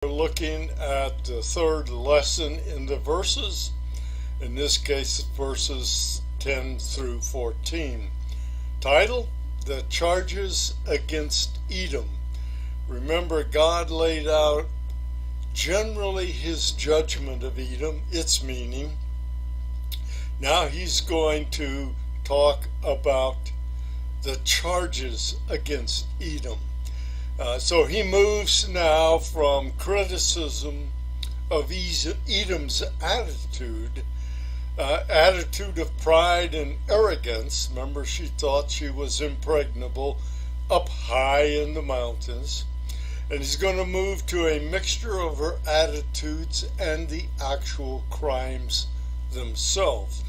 We're looking at the third lesson in the verses, in this case verses 10 through 14. Title, The Charges Against Edom. Remember, God laid out generally his judgment of Edom, its meaning. Now he's going to talk about the charges against Edom. So he moves now from criticism of Edom's attitude of pride and arrogance. Remember, she thought she was impregnable up high in the mountains. And he's going to move to a mixture of her attitudes and the actual crimes themselves.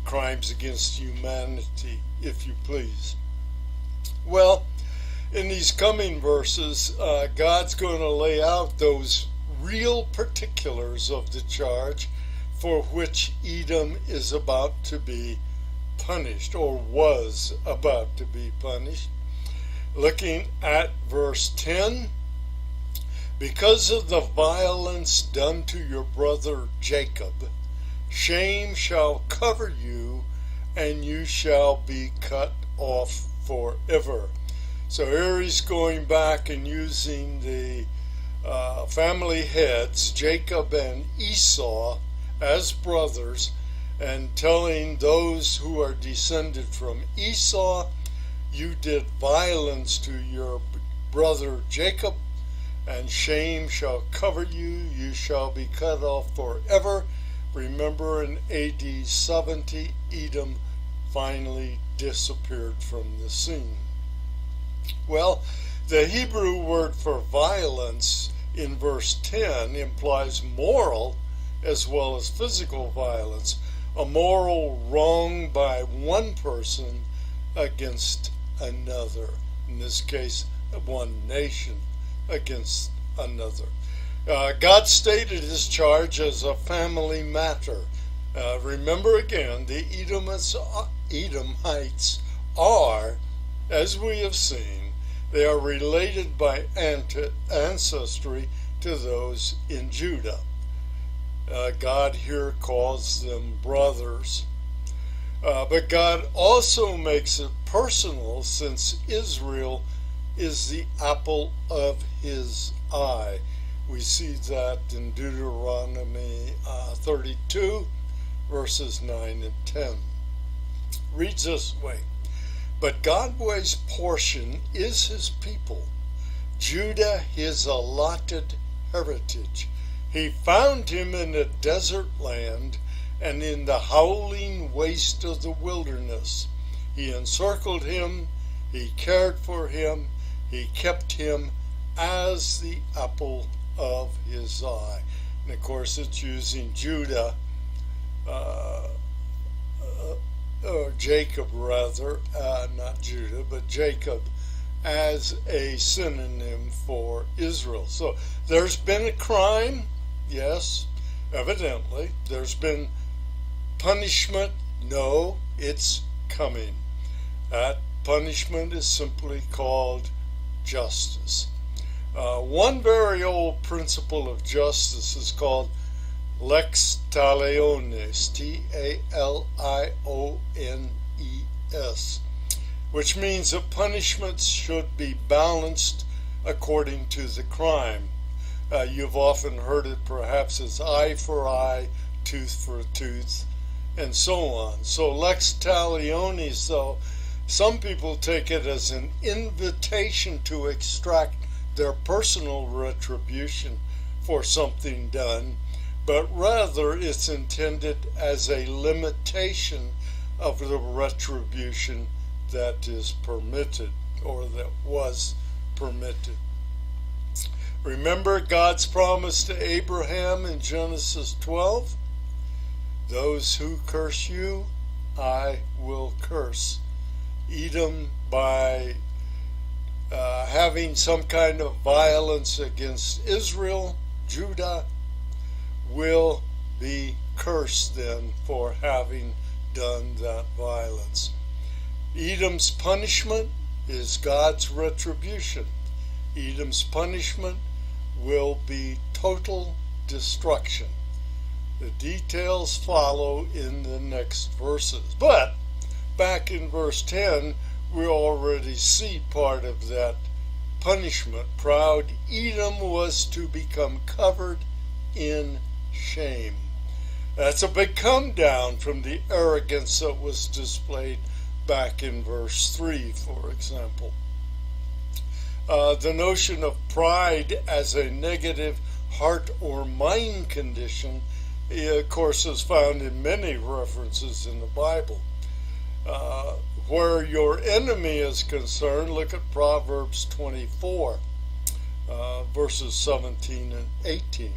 Crimes against humanity, if you please. Well, in these coming verses, God's going to lay out those real particulars of the charge for which Edom is about to be punished, or was about to be punished. Looking at verse 10, because of the violence done to your brother Jacob, shame shall cover you, and you shall be cut off forever. So here he's going back and using the family heads, Jacob and Esau, as brothers, and telling those who are descended from Esau, you did violence to your brother Jacob, and shame shall cover you, you shall be cut off forever. Remember, in AD 70, Edom finally disappeared from the scene. Well, the Hebrew word for violence in verse 10 implies moral as well as physical violence, a moral wrong by one person against another, in this case, one nation against another. God stated his charge as a family matter. Remember again, the Edomites are, as we have seen, they are related by ancestry to those in Judah. God here calls them brothers. But God also makes it personal, since Israel is the apple of his eye. We see that in Deuteronomy 32, verses 9 and 10. Reads this way, but God's portion is his people, Judah his allotted heritage. He found him in a desert land and in the howling waste of the wilderness. He encircled him, he cared for him, he kept him as the apple of his eye. And of course it's using Judah, or Jacob rather, not Judah, but Jacob, as a synonym for Israel. So there's been a crime, yes, evidently. There's been punishment, no, it's coming. That punishment is simply called justice. One very old principle of justice is called lex talionis, Taliones, which means that punishments should be balanced according to the crime. You've often heard it perhaps as eye for eye, tooth for tooth, and so on. So lex talionis, though, some people take it as an invitation to extract their personal retribution for something done, but rather it's intended as a limitation of the retribution that is permitted, or that was permitted. Remember God's promise to Abraham in Genesis 12? Those who curse you, I will curse. Edom, by having some kind of violence against Israel, Judah, will be cursed then for having done that violence. Edom's punishment is God's retribution. Edom's punishment will be total destruction. The details follow in the next verses. But back in verse 10, we already see part of that punishment. Proud Edom was to become covered in shame. That's a big come down from the arrogance that was displayed back in verse 3, for example. The notion of pride as a negative heart or mind condition, of course, is found in many references in the Bible. Where your enemy is concerned, look at Proverbs 24, verses 17 and 18.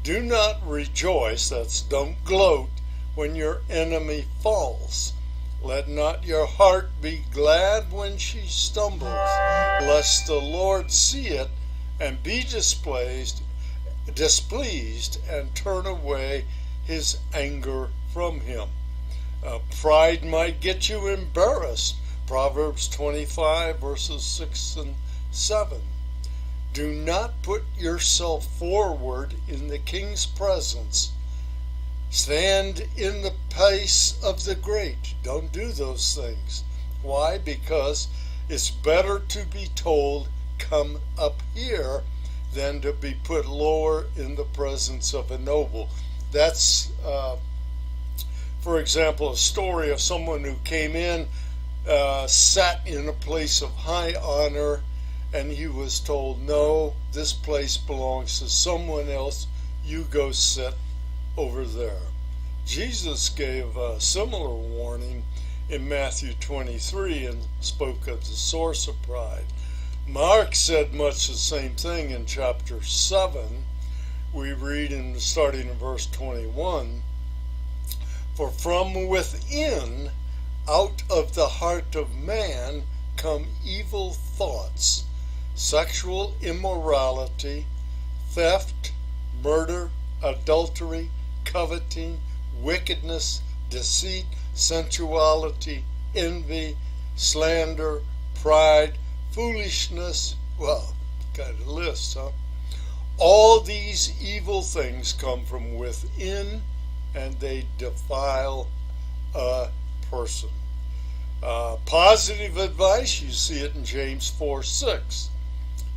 Do not rejoice, that's don't gloat, when your enemy falls. Let not your heart be glad when she stumbles, lest the Lord see it and be displeased and turn away his anger from him. Pride might get you embarrassed. Proverbs 25, verses 6 and 7. Do not put yourself forward in the king's presence. Stand in the place of the great. Don't do those things. Why? Because it's better to be told, come up here, than to be put lower in the presence of a noble. That's, for example, a story of someone who came in, sat in a place of high honor, and he was told, no, this place belongs to someone else. You go sit over there. Jesus gave a similar warning in Matthew 23 and spoke of the source of pride. Mark said much the same thing in chapter 7. We read starting in verse 21, for from within, out of the heart of man, come evil thoughts, sexual immorality, theft, murder, adultery, coveting, wickedness, deceit, sensuality, envy, slander, pride, foolishness. Well, kind of a list, huh? All these evil things come from within, and they defile a person. Positive advice, you see it in James 4:6.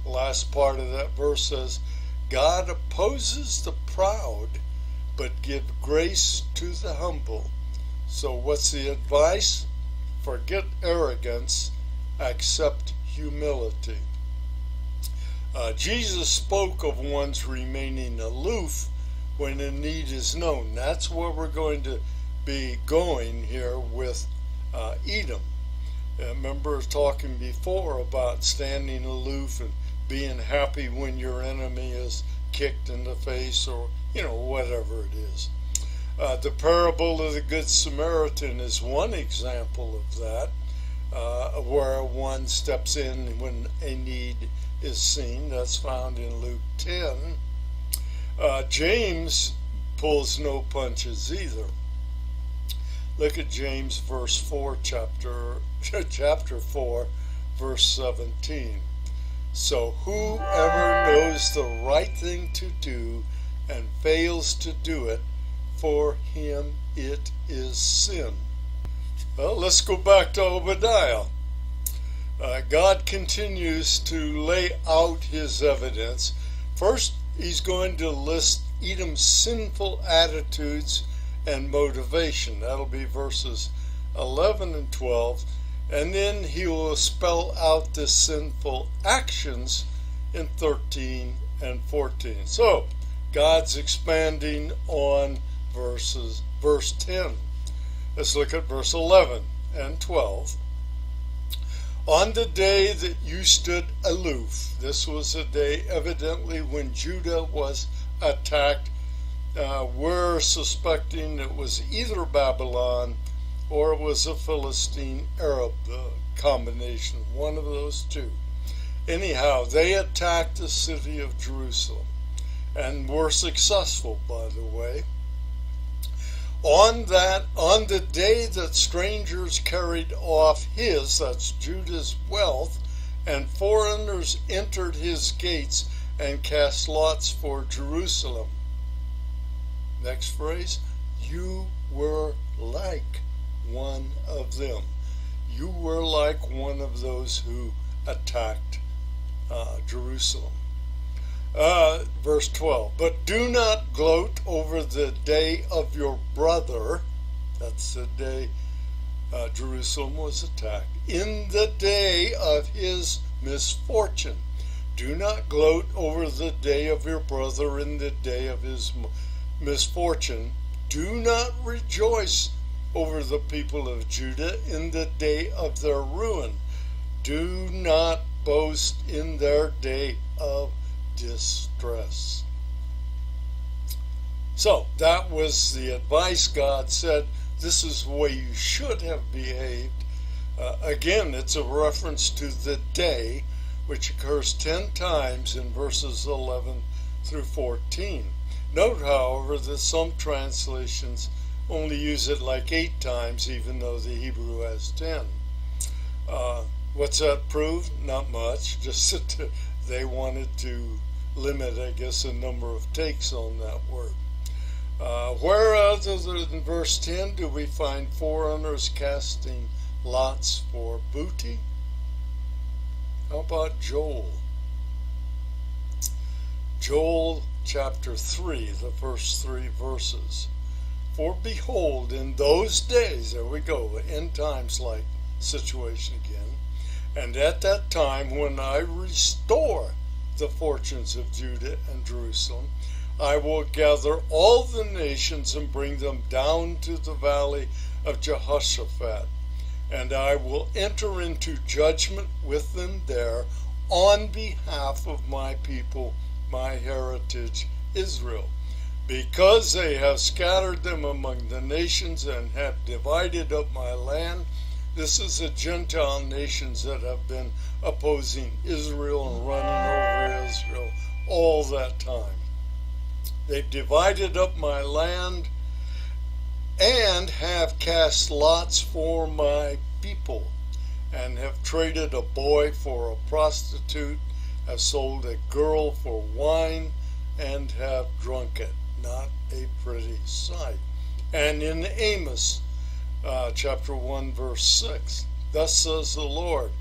The last part of that verse says, God opposes the proud, but give grace to the humble. So what's the advice? Forget arrogance, accept humility. Jesus spoke of one's remaining aloof when a need is known. That's where we're going to be going here with Edom. Remember talking before about standing aloof and being happy when your enemy is kicked in the face, or whatever it is. The parable of the Good Samaritan is one example of that, where one steps in when a need is seen. That's found in Luke 10. James pulls no punches either. Look at James verse 4, chapter 4, verse 17. So whoever knows the right thing to do and fails to do it, for him it is sin. Well, let's go back to Obadiah. God continues to lay out his evidence. First, he's going to list Edom's sinful attitudes and motivation. That'll be verses 11 and 12. And then he will spell out the sinful actions in 13 and 14. So, God's expanding on verse 10. Let's look at verse 11 and 12. On the day that you stood aloof, this was a day evidently when Judah was attacked. We're suspecting it was either Babylon or it was a Philistine Arab combination, one of those two. Anyhow, they attacked the city of Jerusalem and were successful, by the way. On the day that strangers carried off that's Judah's wealth, and foreigners entered his gates, and cast lots for Jerusalem. Next phrase, you were like one of them. You were like one of those who attacked Jerusalem. Verse 12, but do not gloat over the day of your brother. That's the day Jerusalem was attacked. In the day of his misfortune. Do not gloat over the day of your brother in the day of his misfortune. Do not rejoice over the people of Judah in the day of their ruin. Do not boast in their day of distress. So that was the advice God said. This is the way you should have behaved. Again, it's a reference to the day, which occurs 10 times in verses 11 through 14. Note, however, that some translations only use it like 8 times, even though the Hebrew has 10. What's that prove? Not much, just that they wanted to limit, I guess, the number of takes on that word. Where other than verse 10 do we find foreigners casting lots for booty? How about Joel? Joel chapter 3, the first 3 verses. For behold, in those days, there we go, end times like situation again, and at that time when I restore the fortunes of Judah and Jerusalem, I will gather all the nations and bring them down to the valley of Jehoshaphat, and I will enter into judgment with them there on behalf of my people, my heritage, Israel, because they have scattered them among the nations and have divided up my land. This is the Gentile nations that have been opposing Israel and running over Israel all that time. They've divided up my land and have cast lots for my people, and have traded a boy for a prostitute, have sold a girl for wine, and have drunk it. Not a pretty sight. And in Amos chapter 1 verse 6, thus says the Lord,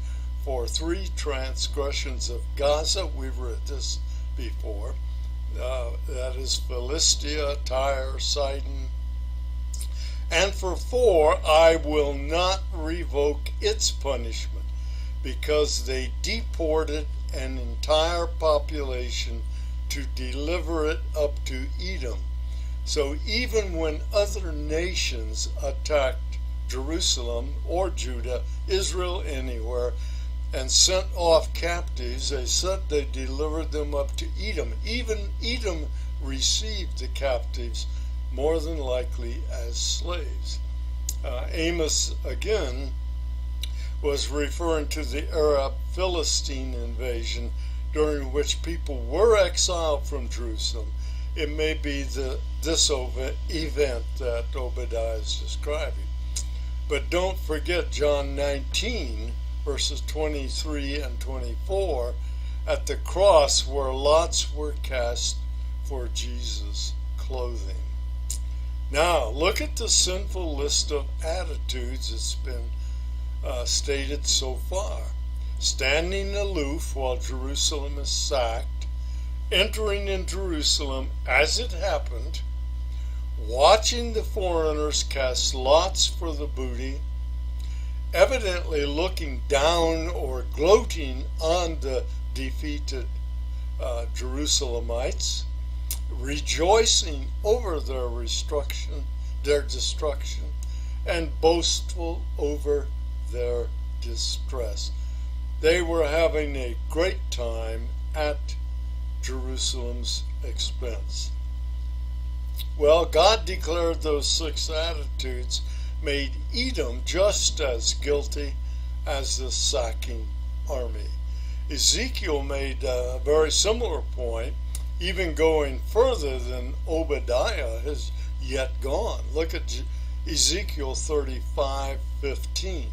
for 3 transgressions of Gaza, we've read this before, that is Philistia, Tyre, Sidon, and for 4 I will not revoke its punishment, because they deported an entire population to deliver it up to Edom. So even when other nations attacked Jerusalem or Judah, Israel, anywhere, and sent off captives, they said they delivered them up to Edom. Even Edom received the captives, more than likely as slaves. Amos, again, was referring to the Arab Philistine invasion, during which people were exiled from Jerusalem. It may be this event that Obadiah is describing. But don't forget John 19, verses 23 and 24, at the cross where lots were cast for Jesus' clothing. Now, look at the sinful list of attitudes that's been stated so far. Standing aloof while Jerusalem is sacked, entering in Jerusalem as it happened, watching the foreigners cast lots for the booty, evidently looking down or gloating on the defeated Jerusalemites, rejoicing over their destruction, and boastful over their distress. They were having a great time at Jerusalem's expense. Well, God declared those 6 attitudes made Edom just as guilty as the sacking army. Ezekiel made a very similar point, even going further than Obadiah has yet gone. Look at Ezekiel 35:15.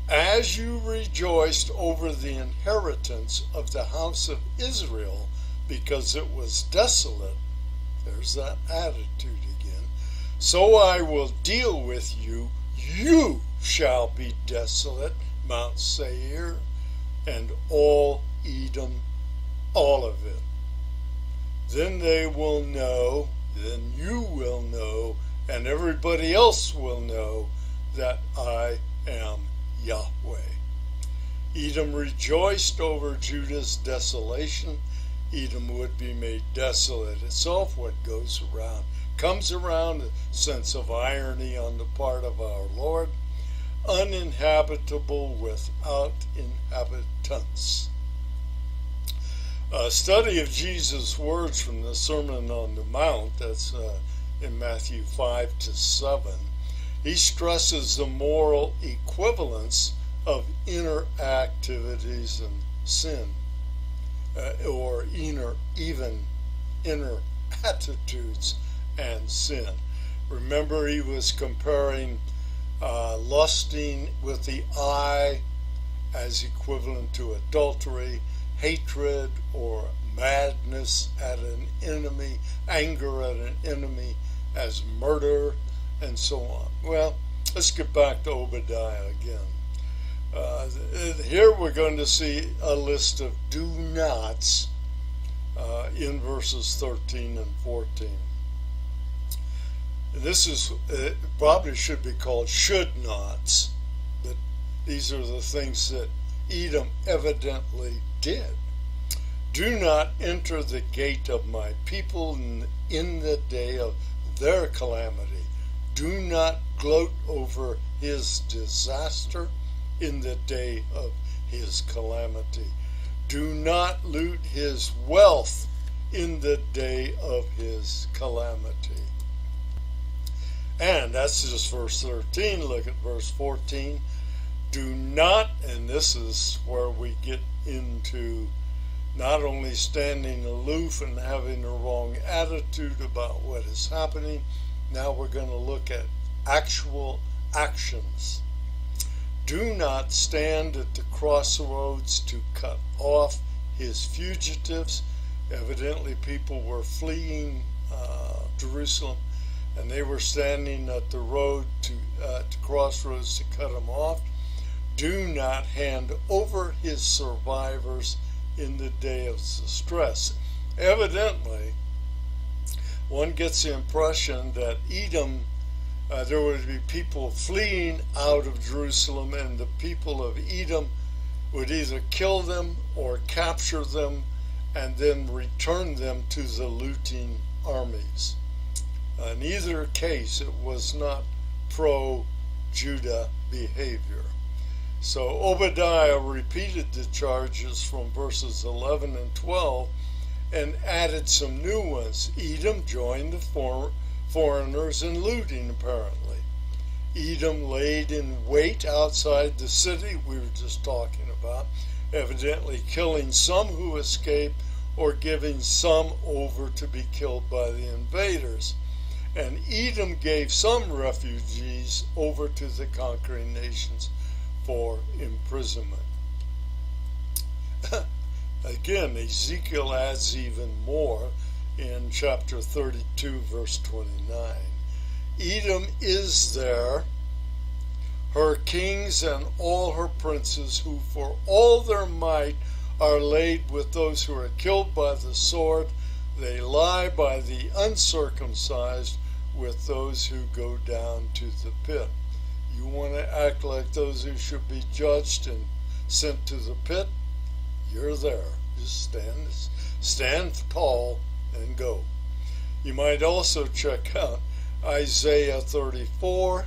As you rejoiced over the inheritance of the house of Israel, because it was desolate, there's that attitude again, so I will deal with you. You shall be desolate, Mount Seir, and all Edom, all of it. Then they will know, then you will know, and everybody else will know that I am Yahweh. Edom rejoiced over Judah's desolation. Edom would be made desolate itself. What goes around comes around, a sense of irony on the part of our Lord. Uninhabitable without inhabitants. A study of Jesus' words from the Sermon on the Mount, that's in Matthew 5-7, he stresses the moral equivalence of inner activities and sin, or even inner attitudes and sin. Remember, he was comparing lusting with the eye as equivalent to adultery, hatred or madness at an enemy, anger at an enemy as murder, and so on. Well, let's get back to Obadiah again. Here we're going to see a list of do nots in verses 13 and 14. This is probably should be called should nots, but these are the things that Edom evidently did. Do not enter the gate of my people in the day of their calamity. Do not gloat over his disaster in the day of his calamity. Do not loot his wealth in the day of his calamity. And that's just verse 13. Look at verse 14. Do not, and this is where we get into not only standing aloof and having a wrong attitude about what is happening, now we're going to look at actual actions. Do not stand at the crossroads to cut off his fugitives. Evidently people were fleeing Jerusalem, and they were standing at the road to crossroads to cut him off. Do not hand over his survivors in the day of distress. Evidently, one gets the impression that Edom, there would be people fleeing out of Jerusalem, and the people of Edom would either kill them or capture them and then return them to the looting armies. In either case, it was not pro-Judah behavior. So Obadiah repeated the charges from verses 11 and 12 and added some new ones. Edom joined the foreigners in looting, apparently. Edom laid in wait outside the city we were just talking about, evidently killing some who escaped or giving some over to be killed by the invaders. And Edom gave some refugees over to the conquering nations for imprisonment. Again, Ezekiel adds even more in chapter 32, verse 29. Edom is there, her kings and all her princes, who for all their might are laid with those who are killed by the sword. They lie by the uncircumcised with those who go down to the pit. You want to act like those who should be judged and sent to the pit? You're there. Just stand tall and go. You might also check out Isaiah 34,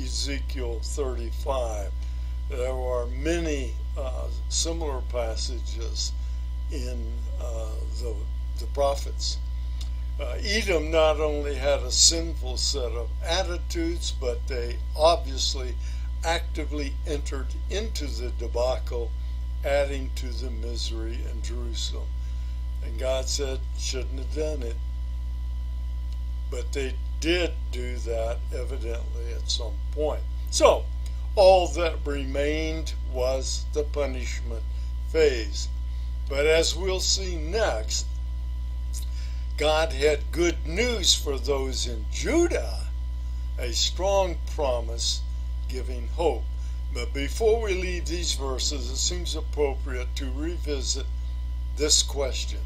Ezekiel 35. There are many similar passages in the prophets. Edom not only had a sinful set of attitudes, but they obviously actively entered into the debacle, adding to the misery in Jerusalem. And God said, shouldn't have done it. But they did do that, evidently, at some point. So, All that remained was the punishment phase. But as we'll see next, God had good news for those in Judah, a strong promise giving hope. But before we leave these verses, it seems appropriate to revisit this question.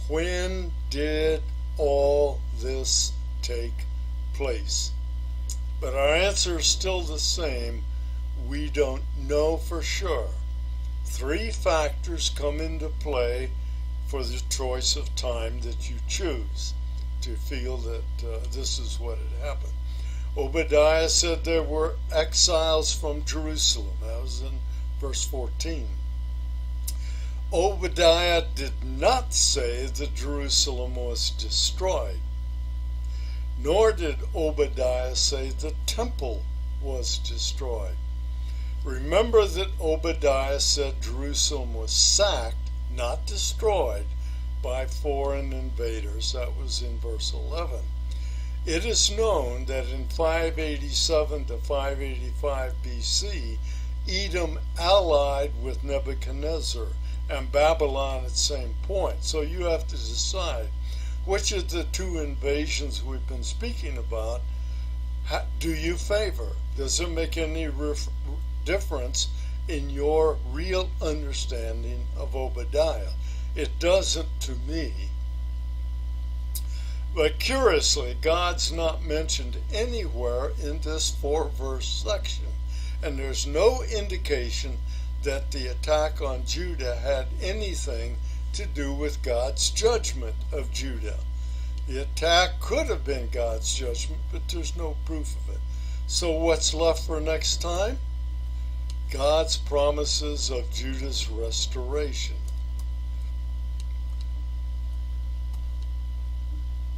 When did all this take place? But our answer is still the same. We don't know for sure. Three factors come into play for the choice of time that you choose to feel that this is what had happened. Obadiah said there were exiles from Jerusalem. That was in verse 14. Obadiah did not say that Jerusalem was destroyed, nor did Obadiah say the temple was destroyed. Remember that Obadiah said Jerusalem was sacked, not destroyed, by foreign invaders. That was in verse 11. It is known that in 587 to 585 BC, Edom allied with Nebuchadnezzar and Babylon at the same point. So you have to decide which of the two invasions we've been speaking about do you favor? Does it make any difference in your real understanding of Obadiah? It doesn't to me. But curiously, God's not mentioned anywhere in this 4-verse section, and there's no indication that the attack on Judah had anything to do with God's judgment of Judah. The attack could have been God's judgment, but there's no proof of it. So what's left for next time? God's promises of Judah's restoration.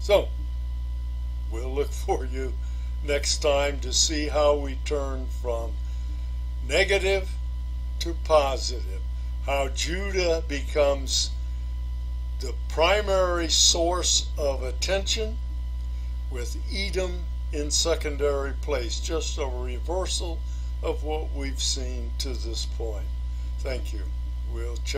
So, we'll look for you next time to see how we turn from negative to positive, how Judah becomes the primary source of attention, with Edom in secondary place, just a reversal of what we've seen to this point. Thank you. We'll check.